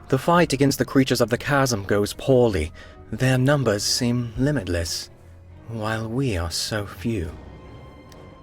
The fight against the creatures of the chasm goes poorly. Their numbers seem limitless, while we are so few.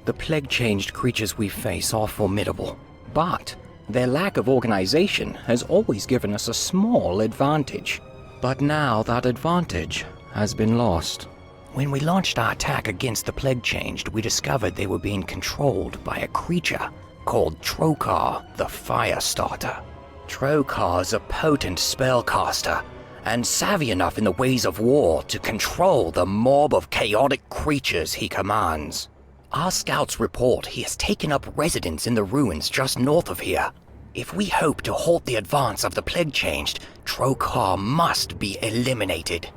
The plague-changed creatures we face are formidable, but their lack of organization has always given us a small advantage. But now that advantage has been lost. When we launched our attack against the plague-changed, we discovered they were being controlled by a creature called Trokar the Firestarter. Trokar's a potent spellcaster, and savvy enough in the ways of war to control the mob of chaotic creatures he commands. Our scouts report he has taken up residence in the ruins just north of here. If we hope to halt the advance of the plague-changed, Trokar must be eliminated.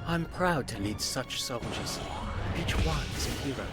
I'm proud to lead such soldiers. Each one is a hero.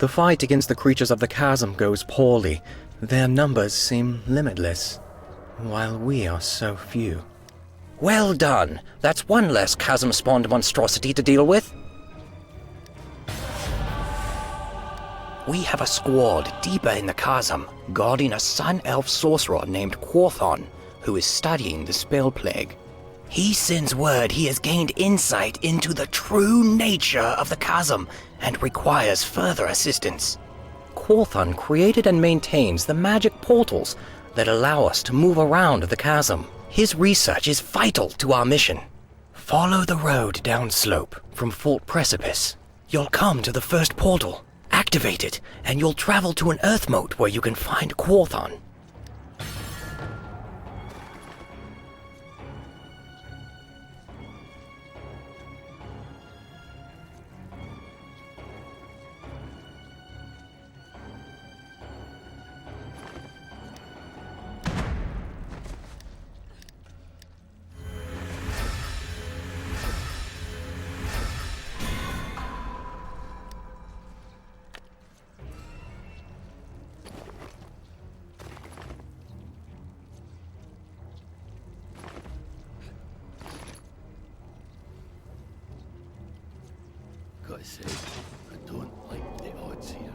The fight against the creatures of the chasm goes poorly. Their numbers seem limitless, while we are so few. Well done! That's one less chasm-spawned monstrosity to deal with. We have a squad deeper in the chasm, guarding a Sun Elf sorcerer named Quorthon, who is studying the spell plague. He sends word he has gained insight into the true nature of the chasm and requires further assistance. Quorthon created and maintains the magic portals that allow us to move around the chasm. His research is vital to our mission. Follow the road downslope from Fort Precipice. You'll come to the first portal. Activate it, and you'll travel to an earth moat where you can find Quorthon. Gotta say, I don't like the odds here.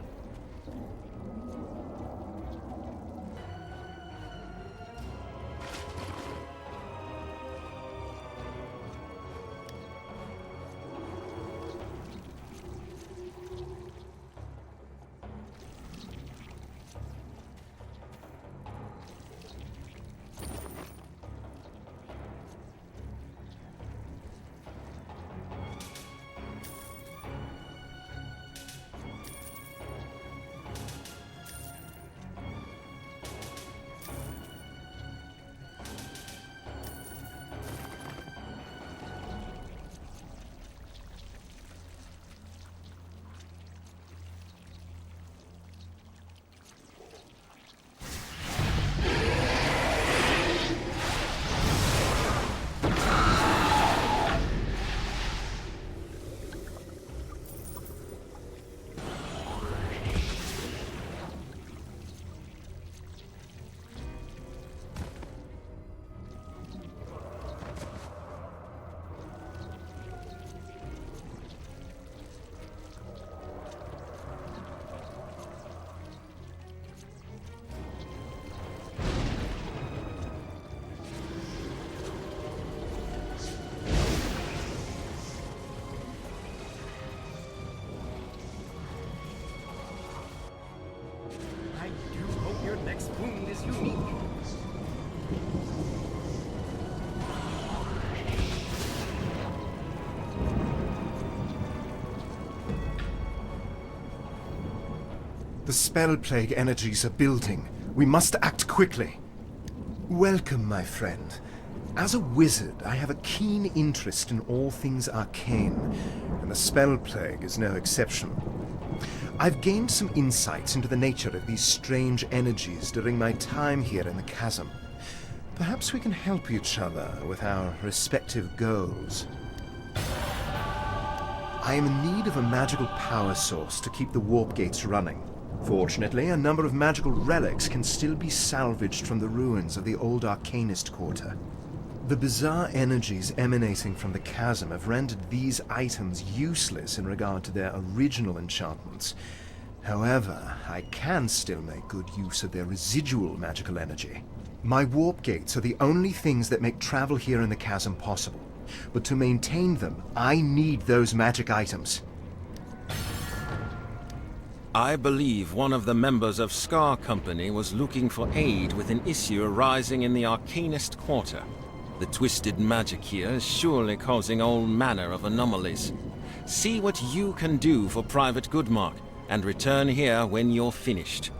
I do hope your next wound is unique. The spell plague energies are building. We must act quickly. Welcome, my friend. As a wizard, I have a keen interest in all things arcane, and the spell plague is no exception. I've gained some insights into the nature of these strange energies during my time here in the chasm. Perhaps we can help each other with our respective goals. I am in need of a magical power source to keep the warp gates running. Fortunately, a number of magical relics can still be salvaged from the ruins of the old Arcanist Quarter. The bizarre energies emanating from the chasm have rendered these items useless in regard to their original enchantments. However, I can still make good use of their residual magical energy. My warp gates are the only things that make travel here in the chasm possible. But to maintain them, I need those magic items. I believe one of the members of Scar Company was looking for aid with an issue arising in the Arcanist Quarter. The twisted magic here is surely causing all manner of anomalies. See what you can do for Private Goodmark, and return here when you're finished.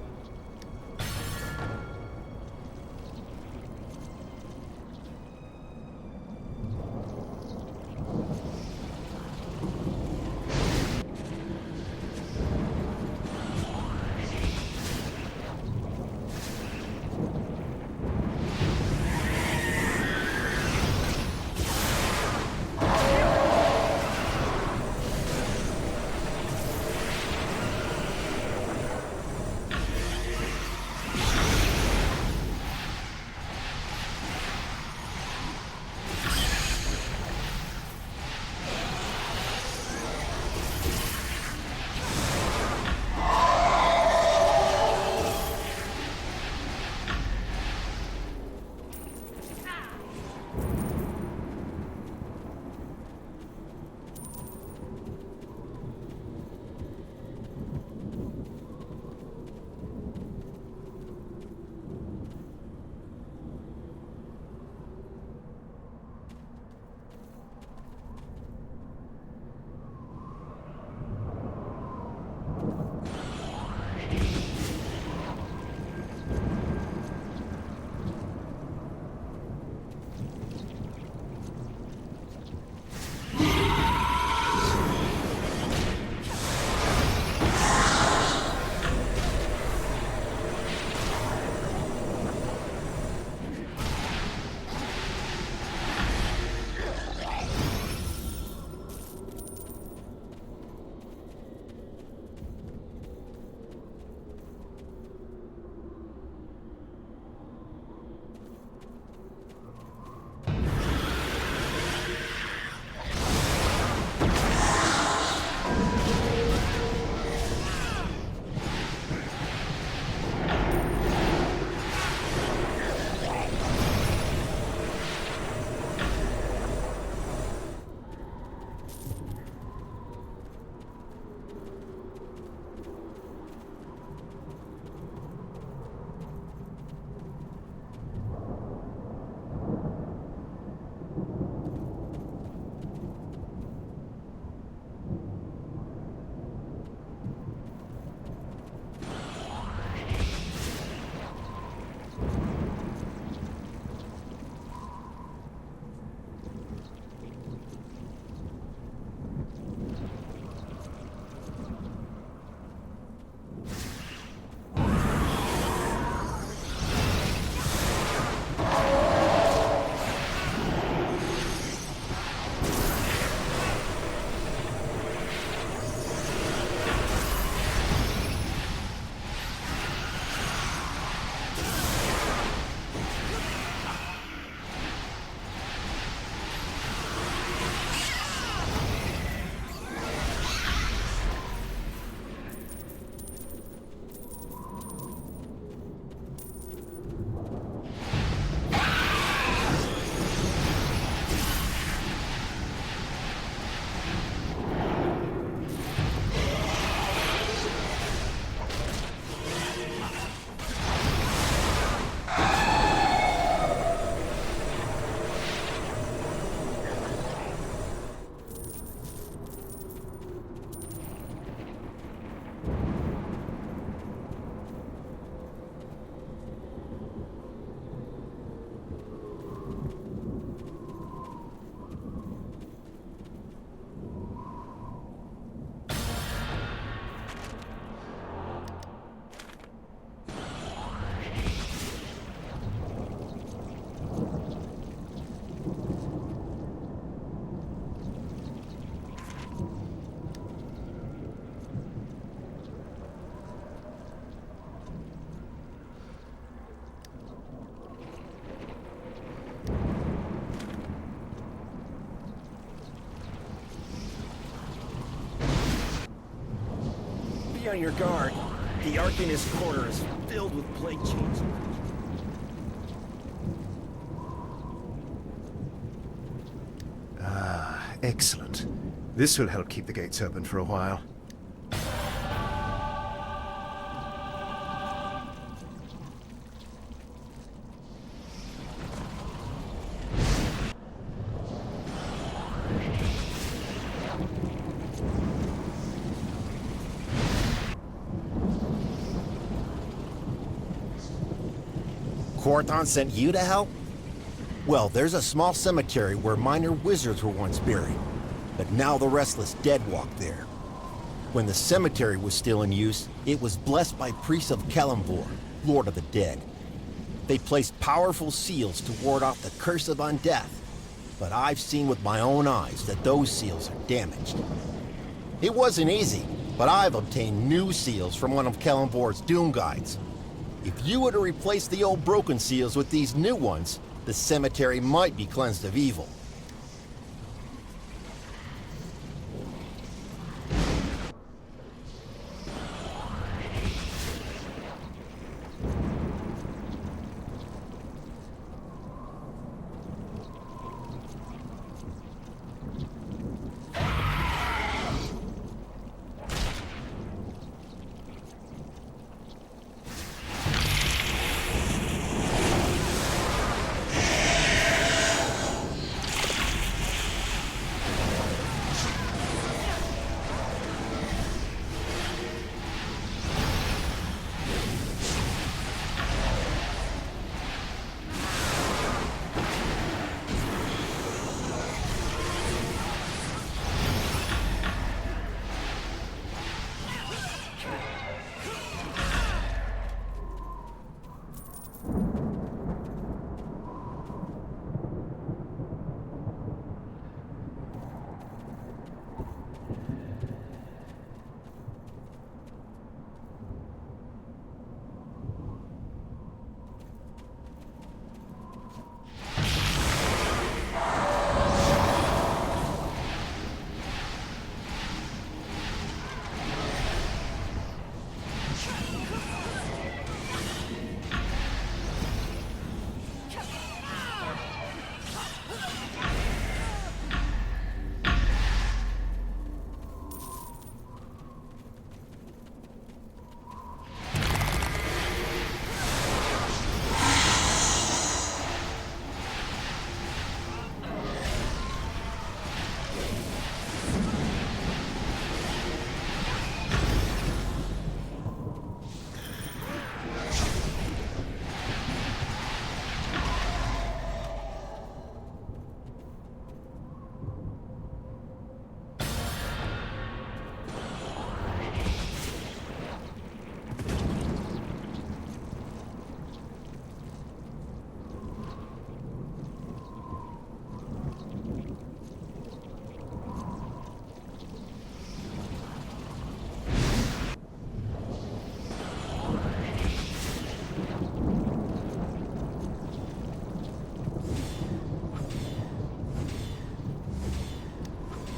Be on your guard. The Arcanist Quarter is filled with plague chains. Ah, excellent. This will help keep the gates open for a while. Quarthon sent you to help? Well, there's a small cemetery where minor wizards were once buried, but now the restless dead walk there. When the cemetery was still in use, it was blessed by priests of Kalimvor, Lord of the Dead. They placed powerful seals to ward off the curse of undeath, but I've seen with my own eyes that those seals are damaged. It wasn't easy, but I've obtained new seals from one of Kalimvor's Doom Guides. If you were to replace the old broken seals with these new ones, the cemetery might be cleansed of evil.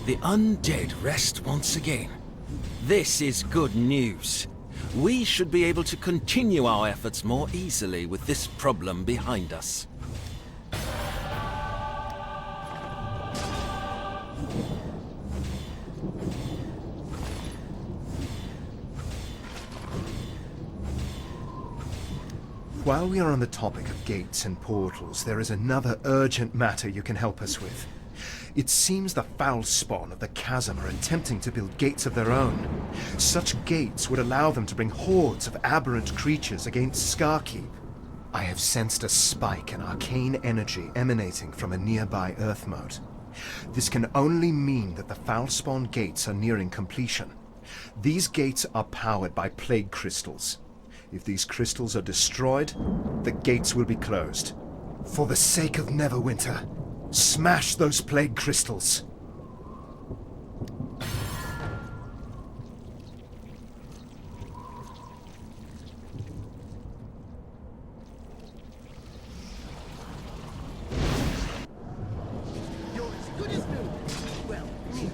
The undead rest once again. This is good news. We should be able to continue our efforts more easily with this problem behind us. While we are on the topic of gates and portals, there is another urgent matter you can help us with. It seems the foul spawn of the chasm are attempting to build gates of their own. Such gates would allow them to bring hordes of aberrant creatures against Scarkeep. I have sensed a spike in arcane energy emanating from a nearby Earth mote. This can only mean that the foul spawn gates are nearing completion. These gates are powered by plague crystals. If these crystals are destroyed, the gates will be closed. For the sake of Neverwinter, smash those plague crystals! You're as good as new. Well, me.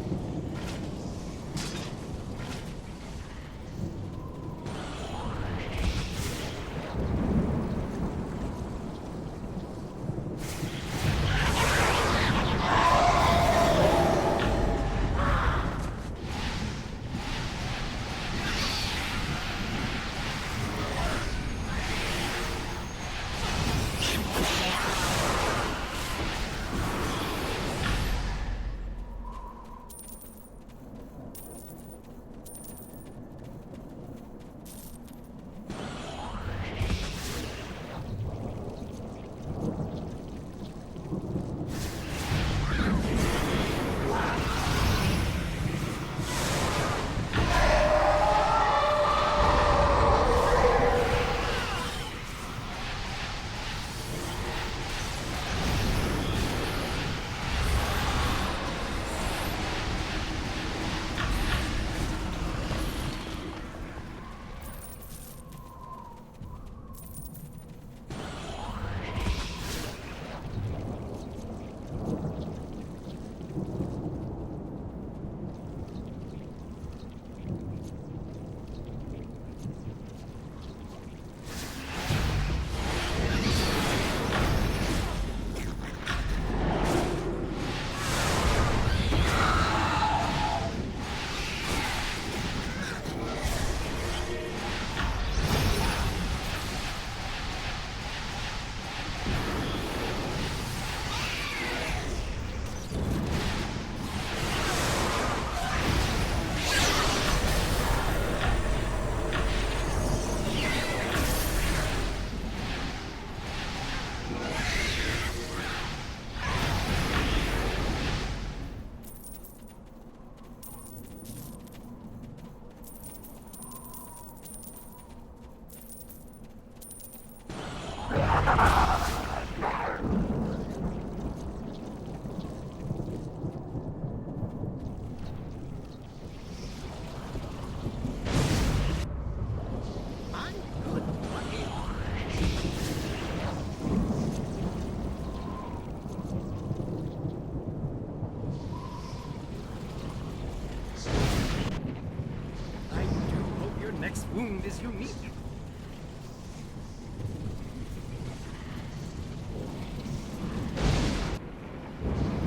wound is unique.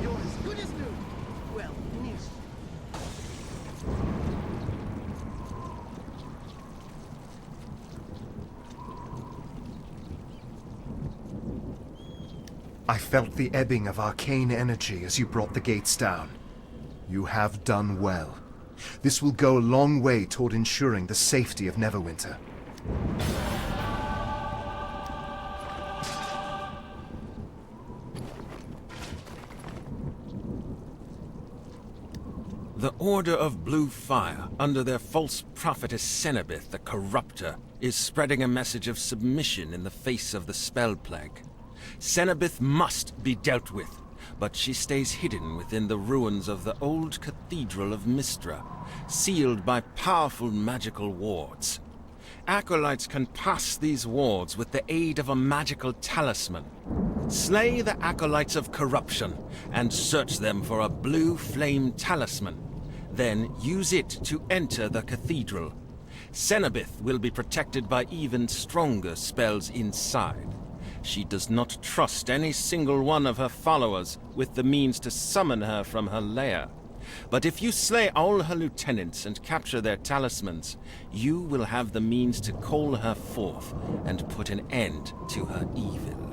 You're as good as new. Well, new. I felt the ebbing of arcane energy as you brought the gates down. You have done well. This will go a long way toward ensuring the safety of Neverwinter. The Order of Blue Fire, under their false prophetess Cenobith the Corrupter, is spreading a message of submission in the face of the spell plague. Cenobith must be dealt with, but she stays hidden within the ruins of the old Cathedral of Mystra, sealed by powerful magical wards. Acolytes can pass these wards with the aid of a magical talisman. Slay the Acolytes of Corruption and search them for a blue flame talisman. Then use it to enter the cathedral. Cenobith will be protected by even stronger spells inside. She does not trust any single one of her followers with the means to summon her from her lair. But if you slay all her lieutenants and capture their talismans, you will have the means to call her forth and put an end to her evil.